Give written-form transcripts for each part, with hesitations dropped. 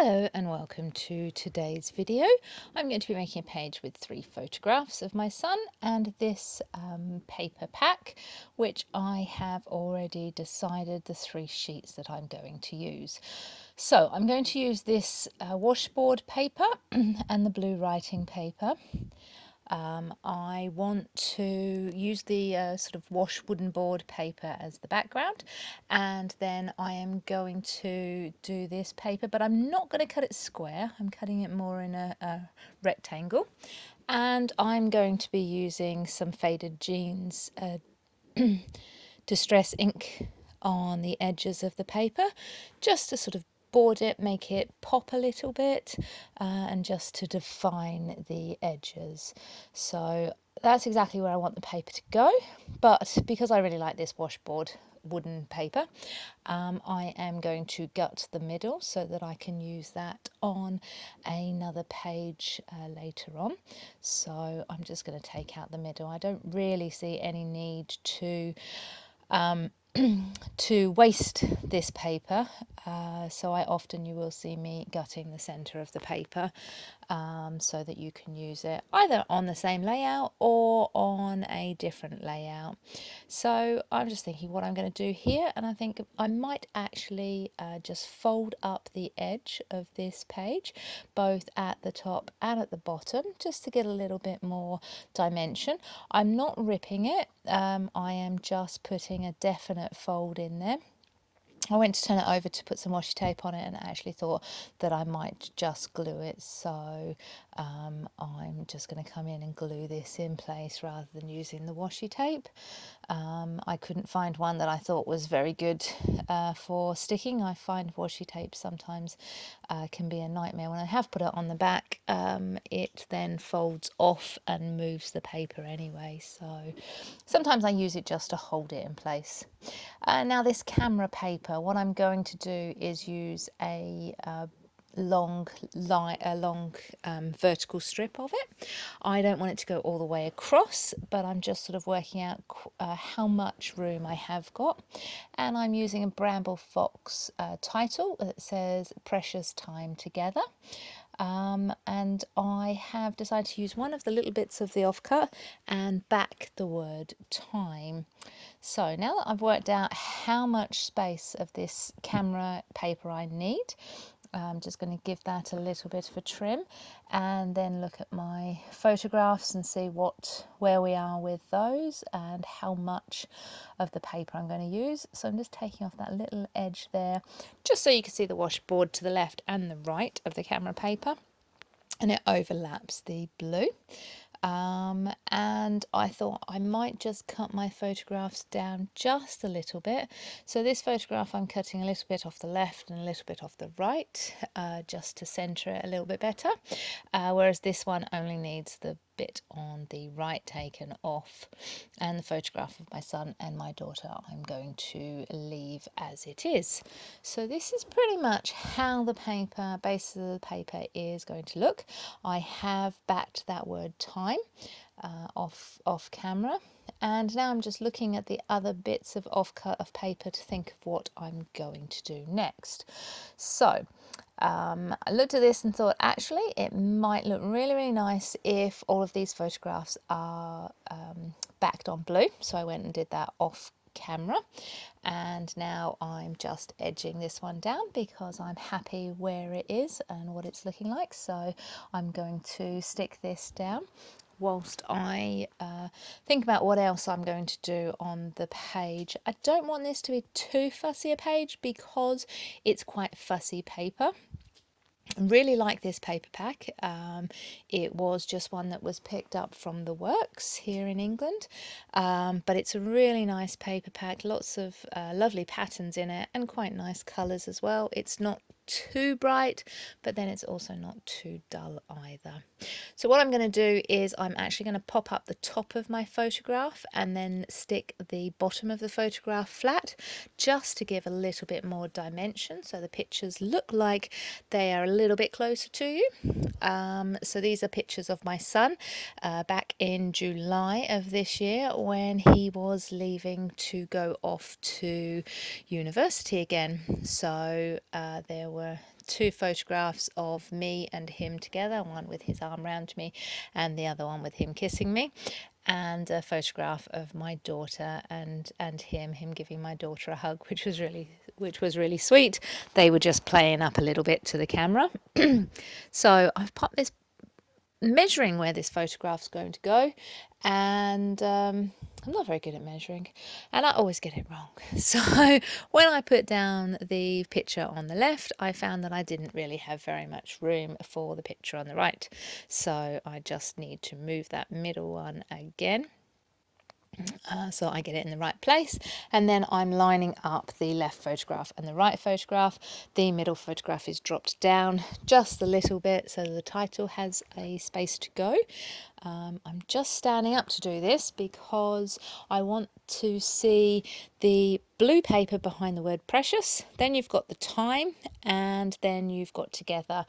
Hello and welcome to today's video. I'm going to be making a page with 3 photographs of my son and this paper pack, which I have already decided the 3 sheets that I'm going to use. So I'm going to use this washboard paper and the blue writing paper. I want to use the sort of wash wooden board paper as the background, and then I am going to do this paper, but I'm not going to cut it square. I'm cutting it more in a rectangle, and I'm going to be using some faded jeans distress ink on the edges of the paper just to sort of board it, make it pop a little bit, and just to define the edges. So that's exactly where I want the paper to go, but because I really like this washboard wooden paper, I am going to gut the middle so that I can use that on another page later on. So I'm just going to take out the middle. I don't really see any need to to waste this paper, so you will see me gutting the center of the paper so that you can use it either on the same layout or on a different layout. So I'm just thinking what I'm going to do here, and I think I might actually just fold up the edge of this page both at the top and at the bottom just to get a little bit more dimension. I'm not ripping it, I am just putting a definite fold in there. I went to turn it over to put some washi tape on it and actually thought that I might just glue it, so I'm just going to come in and glue this in place rather than using the washi tape. I couldn't find one that I thought was very good for sticking. I find washi tape sometimes can be a nightmare. When I have put it on the back, it then folds off and moves the paper anyway, so sometimes I use it just to hold it in place. Now this camera paper, what I'm going to do is use a long vertical strip of it. I don't want it to go all the way across, but I'm just sort of working out how much room I have got, and I'm using a Bramble Fox title that says Precious Time Together. And I have decided to use one of the little bits of the offcut and back the word time. So now that I've worked out how much space of this camera paper I need, I'm just going to give that a little bit of a trim and then look at my photographs and see where we are with those and how much of the paper I'm going to use. So I'm just taking off that little edge there just so you can see the washboard to the left and the right of the camera paper, and it overlaps the blue. And I thought I might just cut my photographs down just a little bit. So this photograph I'm cutting a little bit off the left and a little bit off the right, just to centre it a little bit better, whereas this one only needs the bit on the right taken off, and the photograph of my son and my daughter I'm going to leave as it is. So this is pretty much how the base of the paper is going to look. I have backed that word time off camera, and now I'm just looking at the other bits of offcut of paper to think of what I'm going to do next. So I looked at this and thought actually it might look really nice if all of these photographs are backed on blue, so I went and did that off camera, and now I'm just edging this one down because I'm happy where it is and what it's looking like. So I'm going to stick this down whilst I think about what else I'm going to do on the page. I don't want this to be too fussy a page because it's quite fussy paper. I really like this paper pack. It was just one that was picked up from the Works here in England, but it's a really nice paper pack, lots of lovely patterns in it and quite nice colours as well. It's not too bright, but then it's also not too dull either. So what I'm going to do is I'm actually going to pop up the top of my photograph and then stick the bottom of the photograph flat just to give a little bit more dimension so the pictures look like they are a little bit closer to you. So these are pictures of my son back in July of this year when he was leaving to go off to university again. So there were 2 photographs of me and him together, one with his arm round me and the other one with him kissing me, and a photograph of my daughter and him giving my daughter a hug, which was really sweet. They were just playing up a little bit to the camera. So I've popped this, measuring where this photograph's going to go, and I'm not very good at measuring and I always get it wrong. So when I put down the picture on the left, I found that I didn't really have very much room for the picture on the right, so I just need to move that middle one again. So I get it in the right place, and then I'm lining up the left photograph and the right photograph. The middle photograph is dropped down just a little bit so the title has a space to go. I'm just standing up to do this because I want to see the blue paper behind the word precious. Then you've got the time, and then you've got together,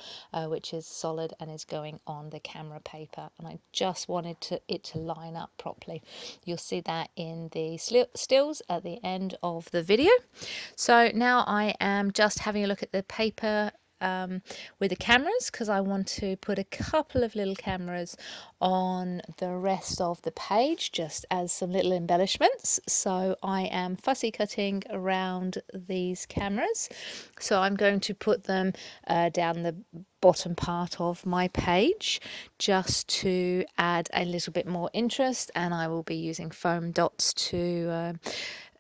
which is solid and is going on the camera paper. And I just wanted it to line up properly. You'll see that in the stills at the end of the video. So now I am just having a look at the paper with the cameras, because I want to put a couple of little cameras on the rest of the page just as some little embellishments. So I am fussy cutting around these cameras, so I'm going to put them down the bottom part of my page just to add a little bit more interest, and I will be using foam dots to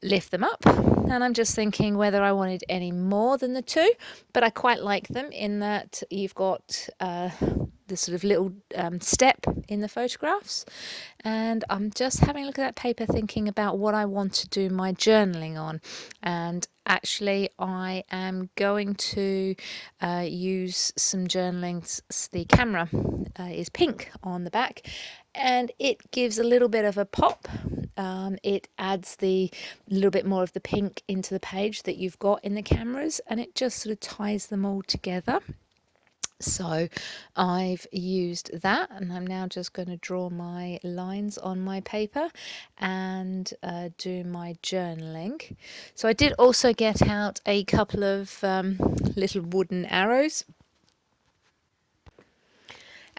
lift them up. And I'm just thinking whether I wanted any more than the 2, but I quite like them in that you've got the sort of little step in the photographs. And I'm just having a look at that paper thinking about what I want to do my journaling on. And actually I am going to use some journaling. The camera is pink on the back, and it gives a little bit of a pop. It adds the little bit more of the pink into the page that you've got in the cameras, and it just sort of ties them all together. So I've used that, and I'm now just going to draw my lines on my paper and do my journaling. So I did also get out a couple of little wooden arrows,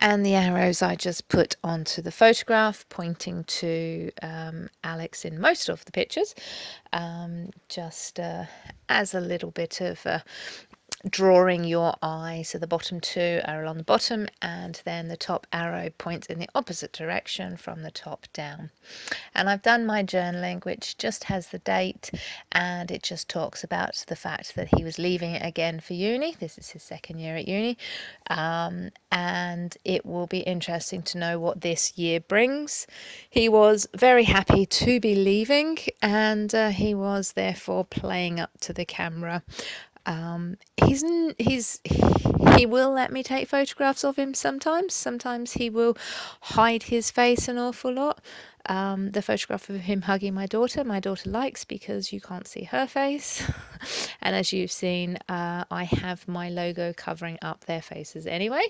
and the arrows I just put onto the photograph, pointing to Alex in most of the pictures, just as a little bit of drawing your eye. So the bottom 2 are along the bottom, and then the top arrow points in the opposite direction from the top down. And I've done my journaling, which just has the date, and it just talks about the fact that he was leaving it again for uni. This is his 2nd year at uni, and it will be interesting to know what this year brings. He was very happy to be leaving, and he was therefore playing up to the camera. He will let me take photographs of him sometimes. Sometimes he will hide his face an awful lot. The photograph of him hugging my daughter likes, because you can't see her face. And as you've seen, I have my logo covering up their faces anyway,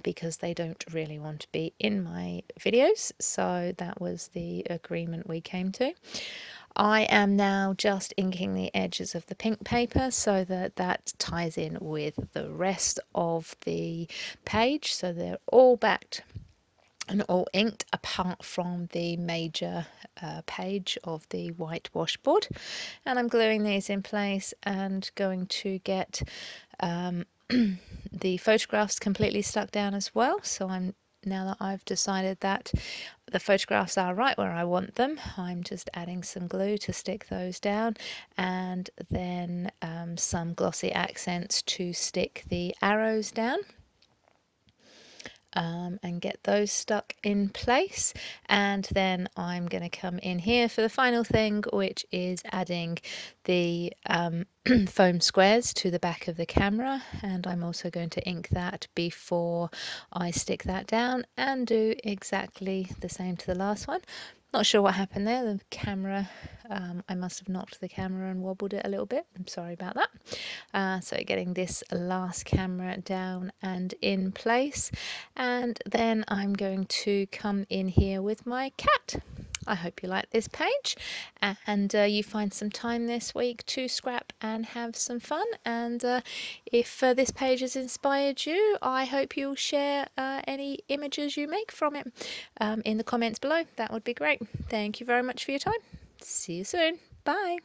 because they don't really want to be in my videos. So that was the agreement we came to. I am now just inking the edges of the pink paper so that that ties in with the rest of the page, so they're all backed and all inked apart from the major page of the white washboard. And I'm gluing these in place and going to get the photographs completely stuck down as well. So now that I've decided that the photographs are right where I want them, I'm just adding some glue to stick those down, and then some glossy accents to stick the arrows down. And get those stuck in place. And then I'm going to come in here for the final thing, which is adding the foam squares to the back of the camera, and I'm also going to ink that before I stick that down and do exactly the same to the last one. Not sure what happened there. The camera, I must have knocked the camera and wobbled it a little bit. I'm sorry about that. So getting this last camera down and in place, and then I'm going to come in here with my cat. I hope you like this page, and you find some time this week to scrap and have some fun. And if this page has inspired you, I hope you'll share any images you make from it in the comments below. That would be great. Thank you very much for your time. See you soon. Bye.